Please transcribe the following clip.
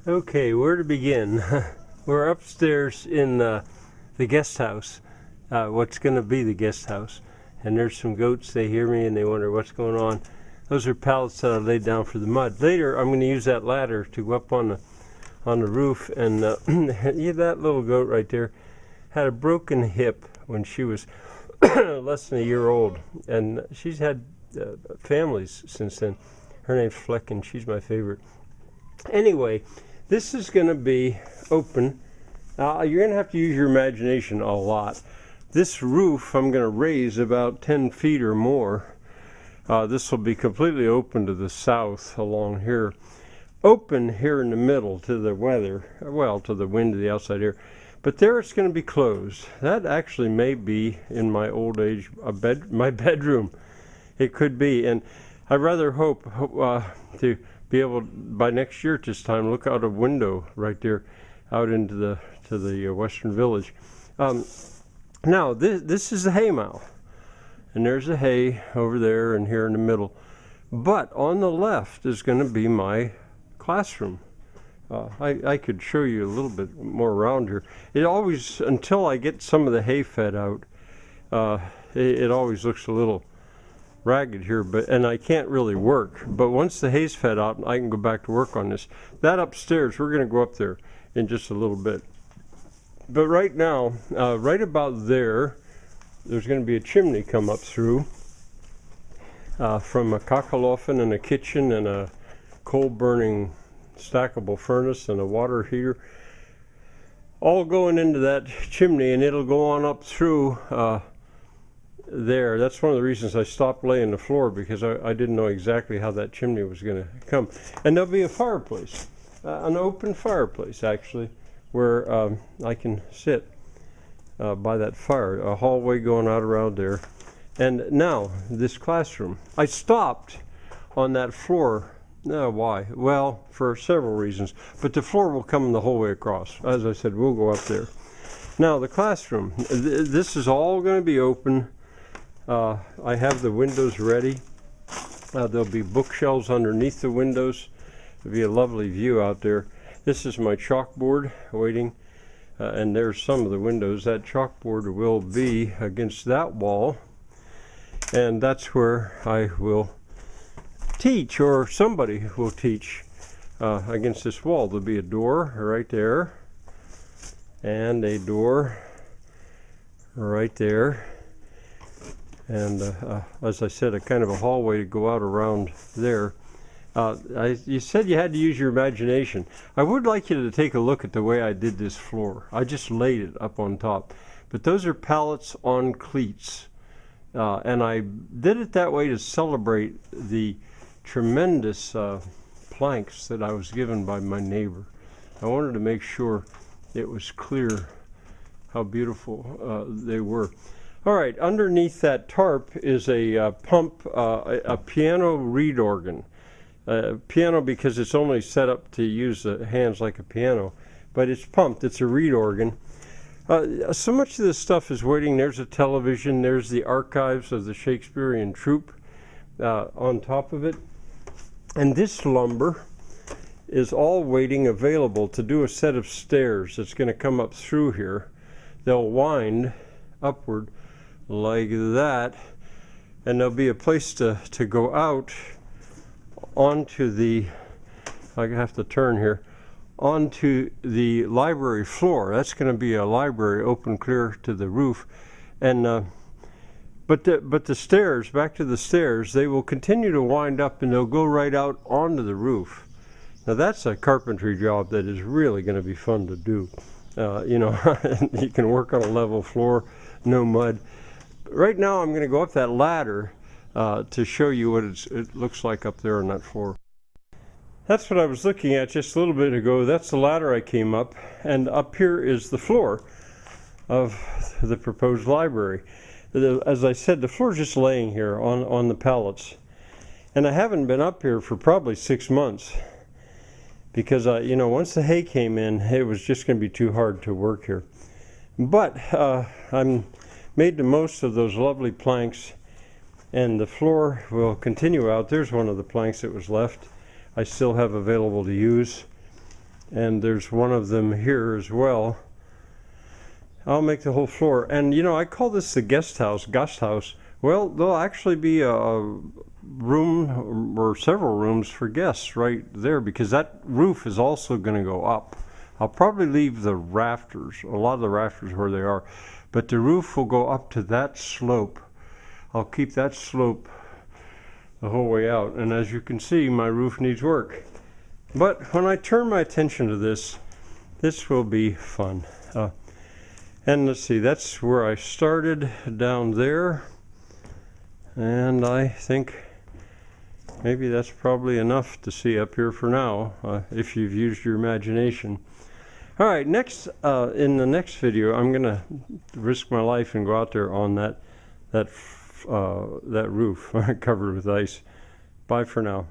Okay, where to begin? We're upstairs in the guest house, what's going to be the guest house. And there's some goats, they hear me and they wonder what's going on. Those are pallets that I laid down for the mud. Later, I'm going to use that ladder to go up on the roof. And yeah, that little goat right there had a broken hip when she was less than a year old. And she's had families since then. Her name's Fleck and she's my favorite. Anyway, this is going to be open. You're going to have to use your imagination a lot. This roof I'm going to raise about 10 feet or more. This will be completely open to the south along here. Open here in the middle to the weather, well, to the wind, to the outside air. But there it's going to be closed. That actually may be, in my old age, my bedroom. It could be. And I rather hope to be able, by next year at this time, look out a window right there out into the western village. Now this is the hay mow, and there's the hay over there and here in the middle, but on the left is going to be my classroom. I could show you a little bit more around here. It always, until I get some of the hay fed out, it always looks a little ragged here, and I can't really work. But once the hay's fed out, I can go back to work on this. That upstairs, we're going to go up there in just a little bit. But right now, right about there's going to be a chimney come up through from a cockalofen and a kitchen and a coal-burning stackable furnace and a water heater, all going into that chimney, and it'll go on up through there. That's one of the reasons I stopped laying the floor, because I didn't know exactly how that chimney was going to come. And there'll be a fireplace, an open fireplace actually, where I can sit by that fire. A hallway going out around there. And now this classroom. I stopped on that floor. Why? Well, for several reasons. But the floor will come the whole way across. As I said, we'll go up there. Now the classroom. This is all going to be open. I have the windows ready. There'll be bookshelves underneath the windows. There'll be a lovely view out there. This is my chalkboard waiting, and there's some of the windows. That chalkboard will be against that wall, and that's where I will teach, or somebody will teach against this wall. There'll be a door right there, and a door right there. And as I said, a kind of a hallway to go out around there. You said you had to use your imagination. I would like you to take a look at the way I did this floor. I just laid it up on top. But those are pallets on cleats. And I did it that way to celebrate the tremendous planks that I was given by my neighbor. I wanted to make sure it was clear how beautiful they were. All right, underneath that tarp is a pump, a piano reed organ. Piano because it's only set up to use the hands like a piano, but it's pumped. It's a reed organ. So much of this stuff is waiting. There's a television. There's the archives of the Shakespearean troupe on top of it. And this lumber is all waiting, available to do a set of stairs that's going to come up through here. They'll wind upward like that, and there'll be a place to go out onto the, I have to turn here, onto the library floor. That's going to be a library open clear to the roof. And but the stairs, back to the stairs, they will continue to wind up and they'll go right out onto the roof. Now that's a carpentry job that is really going to be fun to do. You know, you can work on a level floor, no mud. Right now I'm going to go up that ladder to show you what it looks like up there on that floor. That's what I was looking at just a little bit ago. That's the ladder I came up, and up here is the floor of the proposed library. As I said, the floor is just laying here on the pallets, and I haven't been up here for probably 6 months because you know, once the hay came in, it was just going to be too hard to work here. But I'm made the most of those lovely planks, and the floor will continue out. There's one of the planks that was left I still have available to use. and there's one of them here as well. I'll make the whole floor. And you know, I call this the guest house. Well, there'll actually be a room or several rooms for guests right there, because that roof is also going to go up. I'll probably leave the rafters, a lot of the rafters where they are, but the roof will go up to that slope. I'll keep that slope the whole way out, and as you can see, my roof needs work. But when I turn my attention to this, this will be fun. And let's see, that's where I started, down there, and I think maybe that's probably enough to see up here for now, if you've used your imagination. All right, next, in the next video, I'm going to risk my life and go out there on that roof covered with ice. Bye for now.